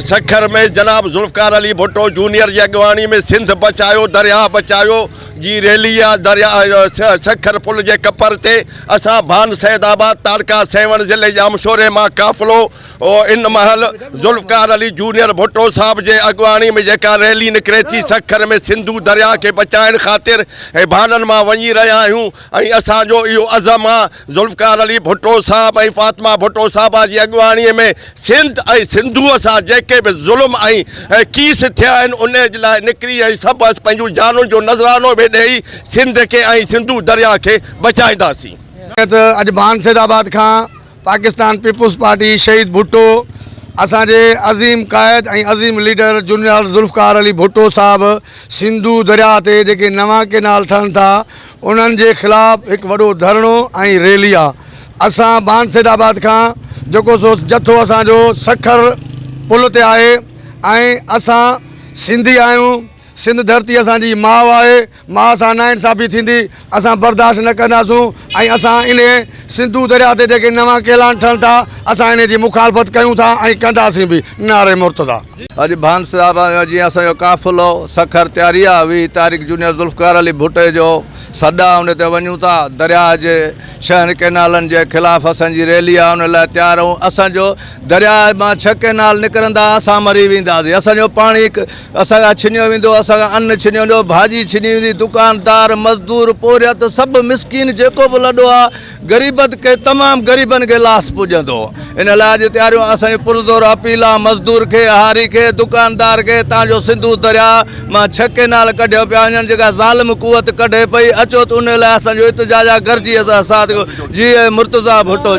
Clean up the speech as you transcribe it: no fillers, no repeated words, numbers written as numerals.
सखर में जनाब जुल्फ़कार अली भुट्टो जूनियर की अगवानी में सिंध बचायो दरिया बचायो जी रैली आहे दरिया सखर पुल के कपर ते असां भान सैदाबाद तालका सेवन ज़िले जा मशोरे मां काफ़िलो इन महल जुल्फ़कार अली जूनियर भुट्टो साहब के अगवानी में जेका रैली निकिरे थी सखर में सिंधु दरिया के बचाइण ख़ातिर भानन मां वञी रहिया आहियूं ऐं असांजो इहो अज़म आहे जुल्फ़कार अली भुट्टो साहब ऐं फातिमा भुट्टो साहबा जी अगवानी में सिंध ऐं सिंधूअ सां जेके बि ज़ुल्म ऐं कीस थिया आहिनि उन जे लाइ निकिरी ऐं सभु असां पंहिंजूं जानुनि जो नज़रानो बि ॾेई सिंध के ऐं सिंधु दरिया के बचाईंदासीं। अॼु भान सैदाबाद खां पाकिस्तान पीपुल्स पार्टी शहीद भुट्टो असांजे अज़ीम क़ाइद ऐं अज़ीम लीडर जूनियर जुल्फ़कार अली भुट्टो साहब सिंधु दरिया ते जेके नवां केनाल ठहनि था उन्हनि जे ख़िलाफ़ु हिकु वॾो धरणो ऐं रैली आहे। असां भान सैदाबाद खां जेको सो जथो असांजो सखर पुल ते आहे ऐं असां सिंधी आहियूं। सिंध धरती असांजी माउ आहे, माउ सां नाइंसाफ़ी थींदी असां बर्दाश्त न कंदासूं ऐं असां इन सिंधु दरिया ते जेके नवां केलान ठहनि था असां इन जी मुखालफ़त कयूं था ऐं कंदासीं बि। नारे मुर्तज़ा। अॼु भान साहब जीअं असांजो काफ़िलो सखर तयारी आहे 20 तारीख़ जूनियर जुल्फ़कार अली भुट्टे जो सॾा उन ते वञूं था दरिया जे शहर केनालनि जे ख़िलाफ़ु असांजी रैली आहे उन लाइ तयारु आहियूं। असांजो दरिया मां 6 केनाल निकिरंदा असां मरी वेंदासीं। असांजो पाणी असांखां छिनियो वेंदो, असांखां अन्न छिनियो वेंदो, भाॼी छिनी वेंदी, दुकानदार मज़दूर पोरियत सभु मिसकिन जेको बि लॾो आहे ग़रीबत के तमामु ग़रीबनि खे लास पुॼंदो। इन लाइ अॼु तयारियूं असांजी पुरज़ोर अपील आहे मज़दूर खे हारी खे दुकानदार खे तव्हांजो सिंधु दरिया मां 6 केनाल कढियो पिया वञनि जेका ज़ालिम कुवत कढे पई अचो त उन लाइ असांजो इतिजाज आहे गरजी असां साथ जी मुर्तज़ा भुट्टो।